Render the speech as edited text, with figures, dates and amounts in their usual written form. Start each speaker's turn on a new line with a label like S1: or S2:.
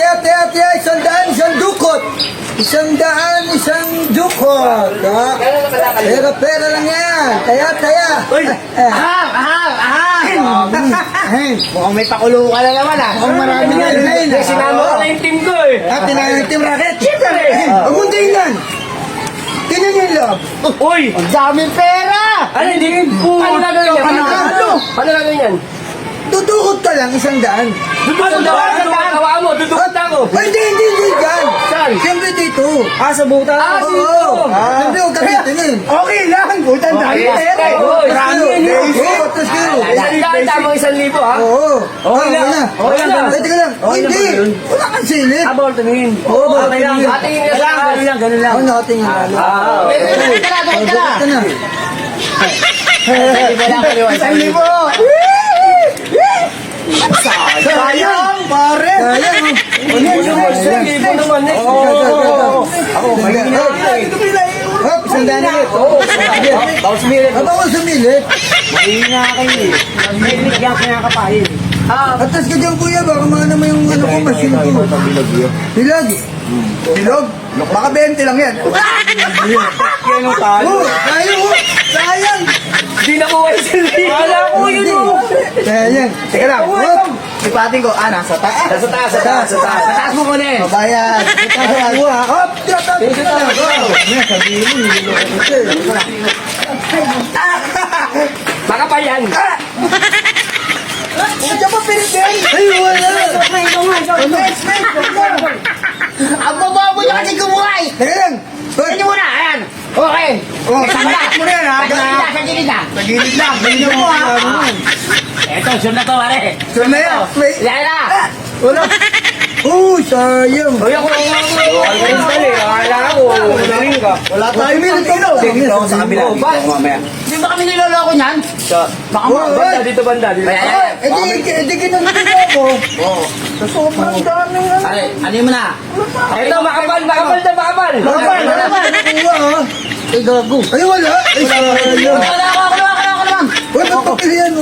S1: tiya, 100, isang dukot. 100, isang dukot. Pera lang yan. Taya.
S2: Uy! Mukhang may pakulo ka na naman ah.
S1: Mukhang marami nga rin.
S2: Sinama ko na yung team ko eh.
S1: Tinanong yung team racket.
S2: Siyempre!
S1: Huwag mong tingnan. Tingnan niyo yung loob.
S2: Uy!
S3: Ang daming pera!
S2: Ano hindi? Ano na gawin yan? Ano na gawin yan?
S1: Dudukot ka lang, 100.
S2: Dudukot na ako! Dudukot na ako!
S1: Ay, hindi dyan.
S2: Saan?
S1: Siyempre dito.
S2: Sa buta?
S1: Oo. Siyempre, huwag ka titingin.
S3: Okay lang! Butang dami pera!
S2: Marami yan yun!
S1: Oo, tapos kayo.
S2: Tamang 1,000 ha?
S1: Oo.
S2: Okay lang. Okay lang.
S1: Ay, teka lang. Hindi. Wala kang silip.
S2: Bawal tumingin.
S1: Oo,
S2: Okay lang. Atingin ka sa akin.
S3: Ganun lang.
S1: Ako nakatingin lang. Ito na.
S3: Isang libo! Sayang, pare!
S1: Sayang.
S2: Ako, mahina
S1: Hop, 100 ulit.
S2: Bawal sumirit.
S1: Bawal sumilit.
S3: Mahina kayo eh. May yan kinakapahin.
S1: Atas ka dyan, kuya. Baka maano mo yung ano ko, machine ko. Bilag. Bilog?
S3: Baka 20 lang yan.
S2: Yan ang talo.
S1: Oh, sayang.
S2: Hindi na ko Wala ko yun oh.
S1: Sayang.
S3: Teka lang.
S1: Hop.
S3: Ipating ko, nasa taas.
S2: Sa taas. Sa taas mo ko na eh.
S3: Mabayad.
S1: Hop. May sabihin mo, niloloko ko siya.
S2: Baka pa yan.
S3: Diyan mo pinipin!
S1: Ay, wala.
S3: Ang baba mo niya kasi kumuhay!
S1: Teka lang. Hoy.
S3: Ito muna, ayan! Okay!
S1: Oh,
S3: Takas mo na yan, ha? Sa gilid na!
S1: Sa gilid lang. Ganyan mo, ha?
S2: Eto, sure na to, pare.
S1: Sure na yan. May-
S2: Yan na.
S1: Wala. Oh, sayang.
S2: Uy, ako lang ako. Always dali. Akala ko. Magaling ka.
S1: Wala tayo minuto.
S3: Dito ako sa kabila.
S2: Oh, ba?
S3: Di ba kami niloloko niyan? Baka
S1: Oh,
S3: mga
S2: Banda, dito banda. Dito.
S1: Edi kinunod ako. Sa sobrang daming ano.
S3: Pare, ano mo na?
S2: Eto, makapal na, makapal.
S1: Wala, nakuha, ha?
S3: Ay, gago.
S1: Ay, wala. Ay, sayang.
S3: Wala ako naman!
S1: Wala, papilihan mo.